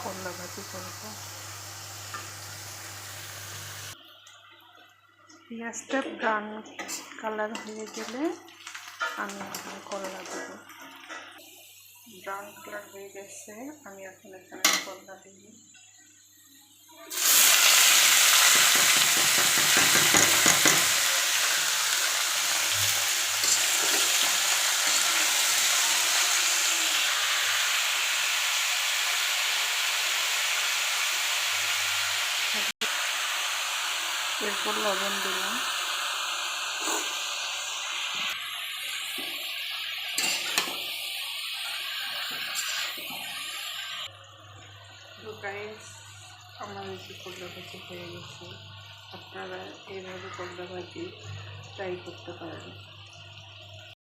করলা ভাজি করব। পেঁয়াজটা ব্রাউন কালার হয়ে গেলে আমি এখন করলা দেবো। ব্রাউন কালার হয়ে গেছে, আমি এখন এখানে করলা দিব। এরপর লবণ দিলাম। তো গাইস, আমার এই করলা ভাজি হয়ে গেছে। আপনারা এইভাবে করলা ভাজি ট্রাই করতে পারেন।